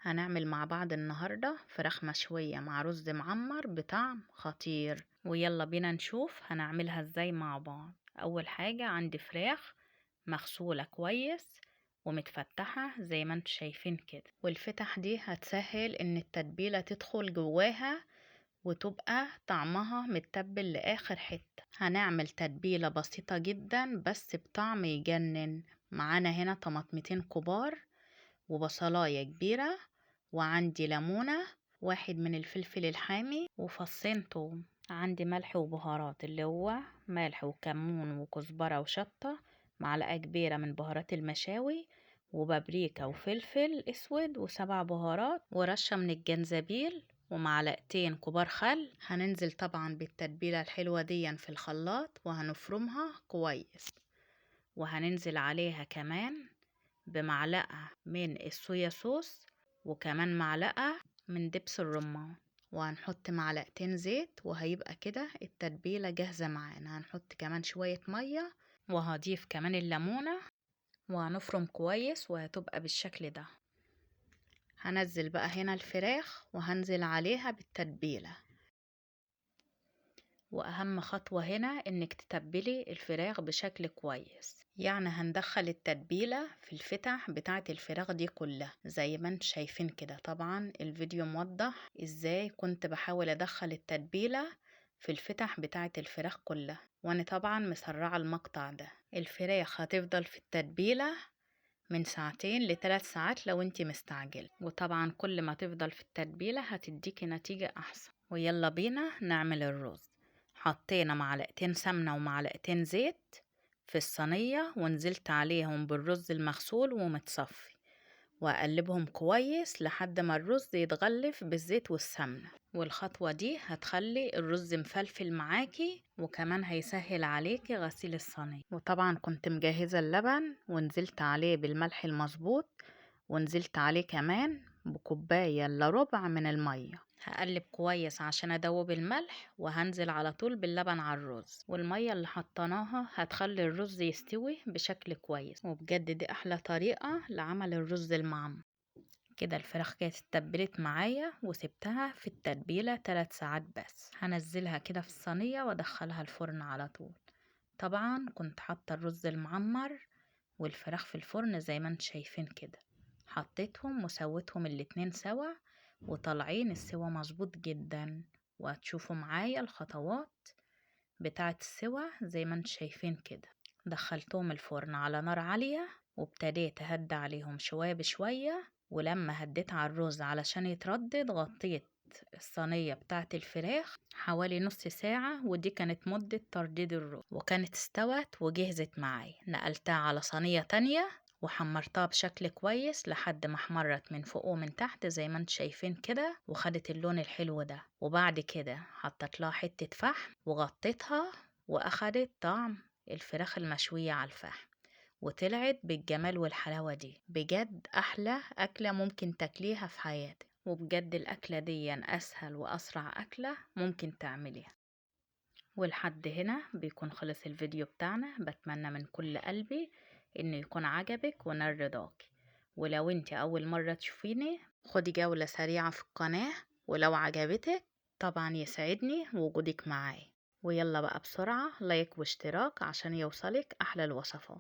هنعمل مع بعض النهاردة فراخ مشوية مع رز معمر بطعم خطير، ويلا بينا نشوف هنعملها ازاي مع بعض. اول حاجة عندي فراخ مغسولة كويس ومتفتحة زي ما انتوا شايفين كده، والفتح دي هتسهل ان التتبيلة تدخل جواها وتبقى طعمها متبل لاخر حتة. هنعمل تتبيلة بسيطة جدا بس بطعم يجنن. معانا هنا طماطمتين كبار وبصلاية كبيرة، وعندي ليمونة، واحد من الفلفل الحامي، وفصين توم. عندي ملح وبهارات اللي هو ملح وكمون وكزبرة وشطة، معلقة كبيرة من بهارات المشاوي، وبابريكا وفلفل اسود، وسبع بهارات، ورشة من الجنزبيل، ومعلقتين كبار خل. هننزل طبعا بالتتبيلة الحلوة دي في الخلاط وهنفرمها كويس، وهننزل عليها كمان بمعلقة من الصويا صوص، وكمان معلقة من دبس الرمان، وهنحط معلقتين زيت، وهيبقى كده التتبيلة جاهزة معانا. هنحط كمان شوية مية، وهضيف كمان الليمونة، وهنفرم كويس وهتبقى بالشكل ده. هنزل بقى هنا الفراخ وهنزل عليها بالتتبيلة. واهم خطوة هنا انك تتبلي الفراخ بشكل كويس، يعني هندخل التتبيلة في الفتح بتاعة الفراخ دي كلها زي ما انتم شايفين كده. طبعا الفيديو موضح ازاي كنت بحاول ادخل التتبيلة في الفتح بتاعة الفراخ كلها، وانا طبعا مسرعة المقطع ده. الفراخ هتفضل في التتبيلة من 2 ل3 ساعات لو انت مستعجل، وطبعا كل ما تفضل في التتبيلة هتديكي نتيجة احسن. ويلا بينا نعمل الرز. حطينا معلقتين سمنة ومعلقتين زيت في الصينية، ونزلت عليهم بالرز المغسول ومتصفي، وأقلبهم كويس لحد ما الرز يتغلف بالزيت والسمنة. والخطوة دي هتخلي الرز مفلفل معاكي، وكمان هيسهل عليكي غسيل الصينية. وطبعا كنت مجهزة اللبن ونزلت عليه بالملح المظبوط، ونزلت عليه كمان بكوباية الا ربع من المية. هقلب كويس عشان ادوب الملح، وهنزل على طول باللبن على الرز، والمية اللي حطيناها هتخلي الرز يستوي بشكل كويس. وبجد دي احلى طريقة لعمل الرز المعمر. كده الفراخ كانت اتبلت معايا وسبتها في التتبيلة 3 ساعات بس. هنزلها كده في الصينية وادخلها الفرن على طول. طبعا كنت حاطة الرز المعمر والفراخ في الفرن زي ما انت شايفين كده. حطيتهم وسويتهم الاتنين سوا، وطالعين السوا مظبوط جدا. وهتشوفوا معايا الخطوات بتاعة السوا زي ما انت شايفين كده. دخلتهم الفرن على نار عالية، وابتديت اهدى عليهم شوية بشوية، ولما هديت على الرز علشان يتردد غطيت الصينية بتاعة الفراخ حوالي نص ساعة، ودي كانت مدة ترديد الرز، وكانت استوت وجهزت معايا. نقلتها على صينية تانية وحمرتها بشكل كويس لحد ما احمرت من فوق ومن تحت زي ما انتم شايفين كده، وخدت اللون الحلو ده. وبعد كده حطيت لها حتة فحم وغطيتها، واخدت طعم الفراخ المشوية على الفحم، وطلعت بالجمال والحلاوة دي. بجد احلى اكلة ممكن تاكليها في حياتك، وبجد الاكلة دي اسهل واسرع اكلة ممكن تعمليها. ولحد هنا بيكون خلص الفيديو بتاعنا. بتمنى من كل قلبي انه يكون عجبك ونال رضاك. ولو انت اول مرة تشوفيني خدي جولة سريعة في القناة، ولو عجبتك طبعا يسعدني وجودك معاي. ويلا بقى بسرعة لايك واشتراك عشان يوصلك احلى الوصفات.